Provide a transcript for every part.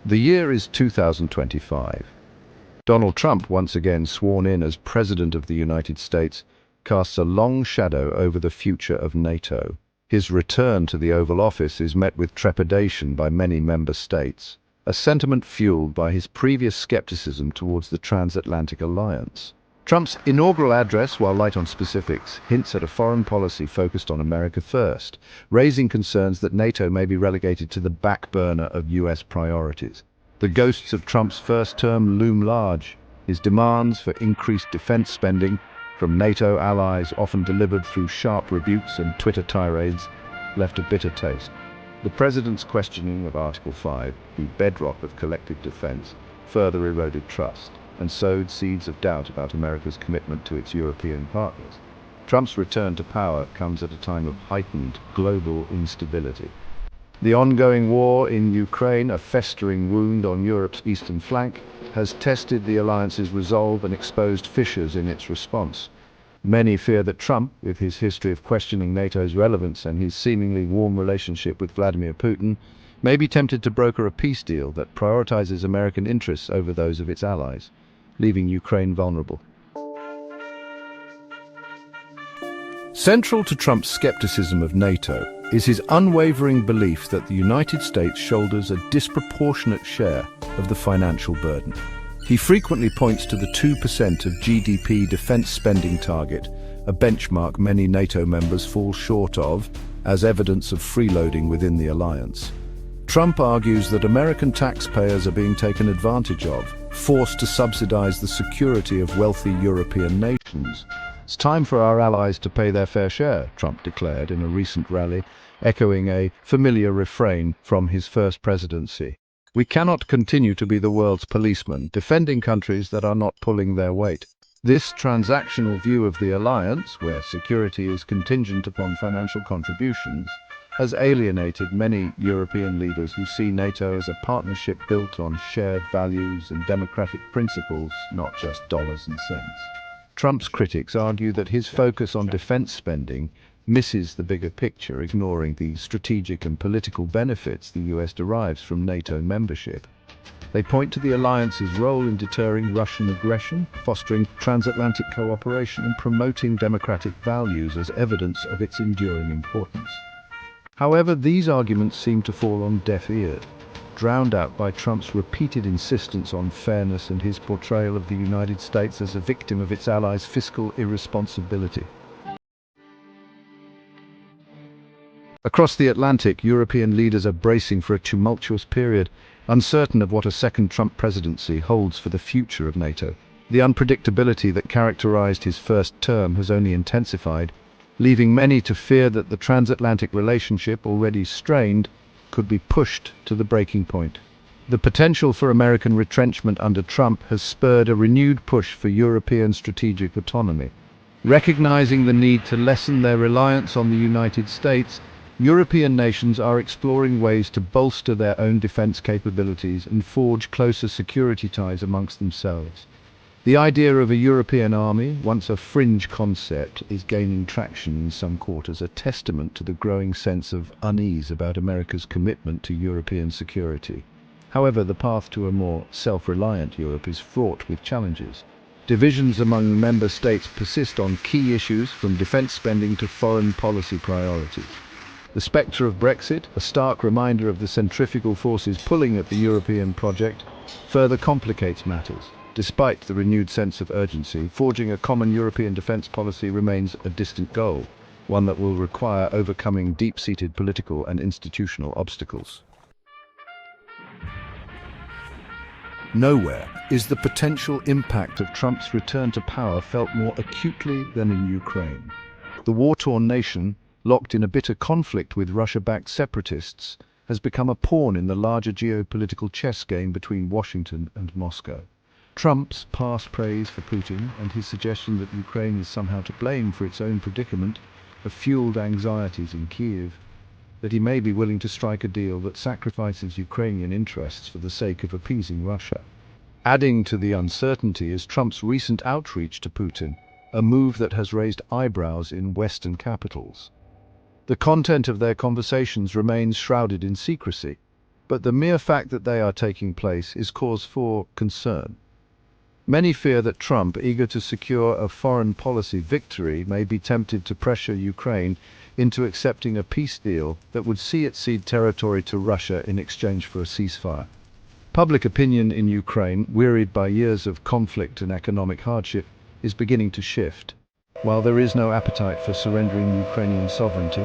The year is 2025. Donald Trump, once again sworn in as President of the United States, casts a long shadow over the future of NATO. His return to the Oval Office is met with trepidation by many member states, a sentiment fueled by his previous skepticism towards the transatlantic alliance. Trump's inaugural address, while light on specifics, hints at a foreign policy focused on America first, raising concerns that NATO may be relegated to the back burner of US priorities. The ghosts of Trump's first term loom large. His demands for increased defense spending from NATO allies, often delivered through sharp rebukes and Twitter tirades, left a bitter taste. The president's questioning of Article 5, the bedrock of collective defense, further eroded trust and sowed seeds of doubt about America's commitment to its European partners. Trump's return to power comes at a time of heightened global instability. The ongoing war in Ukraine, a festering wound on Europe's eastern flank, has tested the alliance's resolve and exposed fissures in its response. Many fear that Trump, with his history of questioning NATO's relevance and his seemingly warm relationship with Vladimir Putin, may be tempted to broker a peace deal that prioritizes American interests over those of its allies, leaving Ukraine vulnerable. Central to Trump's skepticism of NATO is his unwavering belief that the United States shoulders a disproportionate share of the financial burden. He frequently points to the 2% of GDP defense spending target, a benchmark many NATO members fall short of, as evidence of freeloading within the alliance. Trump argues that American taxpayers are being taken advantage of, forced to subsidize the security of wealthy European nations. It's time for our allies to pay their fair share, Trump declared in a recent rally, echoing a familiar refrain from his first presidency. We cannot continue to be the world's policemen, defending countries that are not pulling their weight. This transactional view of the alliance, where security is contingent upon financial contributions, has alienated many European leaders who see NATO as a partnership built on shared values and democratic principles, not just dollars and cents. Trump's critics argue that his focus on defense spending misses the bigger picture, ignoring the strategic and political benefits the US derives from NATO membership. They point to the alliance's role in deterring Russian aggression, fostering transatlantic cooperation, and promoting democratic values as evidence of its enduring importance. However, these arguments seem to fall on deaf ears, drowned out by Trump's repeated insistence on fairness and his portrayal of the United States as a victim of its allies' fiscal irresponsibility. Across the Atlantic, European leaders are bracing for a tumultuous period, uncertain of what a second Trump presidency holds for the future of NATO. The unpredictability that characterized his first term has only intensified, leaving many to fear that the transatlantic relationship, already strained, could be pushed to the breaking point. The potential for American retrenchment under Trump has spurred a renewed push for European strategic autonomy. Recognizing the need to lessen their reliance on the United States, European nations are exploring ways to bolster their own defense capabilities and forge closer security ties amongst themselves. The idea of a European army, once a fringe concept, is gaining traction in some quarters, a testament to the growing sense of unease about America's commitment to European security. However, the path to a more self-reliant Europe is fraught with challenges. Divisions among member states persist on key issues, from defense spending to foreign policy priorities. The spectre of Brexit, a stark reminder of the centrifugal forces pulling at the European project, further complicates matters. Despite the renewed sense of urgency, forging a common European defense policy remains a distant goal, one that will require overcoming deep-seated political and institutional obstacles. Nowhere is the potential impact of Trump's return to power felt more acutely than in Ukraine. The war-torn nation, locked in a bitter conflict with Russia-backed separatists, has become a pawn in the larger geopolitical chess game between Washington and Moscow. Trump's past praise for Putin and his suggestion that Ukraine is somehow to blame for its own predicament have fueled anxieties in Kyiv that he may be willing to strike a deal that sacrifices Ukrainian interests for the sake of appeasing Russia. Adding to the uncertainty is Trump's recent outreach to Putin, a move that has raised eyebrows in Western capitals. The content of their conversations remains shrouded in secrecy, but the mere fact that they are taking place is cause for concern. Many fear that Trump, eager to secure a foreign policy victory, may be tempted to pressure Ukraine into accepting a peace deal that would see it cede territory to Russia in exchange for a ceasefire. Public opinion in Ukraine, wearied by years of conflict and economic hardship, is beginning to shift. While there is no appetite for surrendering Ukrainian sovereignty,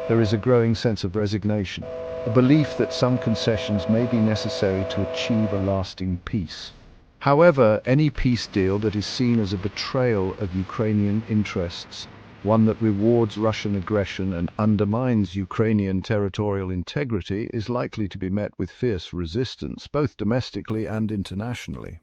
there is a growing sense of resignation, a belief that some concessions may be necessary to achieve a lasting peace. However, any peace deal that is seen as a betrayal of Ukrainian interests, one that rewards Russian aggression and undermines Ukrainian territorial integrity, is likely to be met with fierce resistance, both domestically and internationally.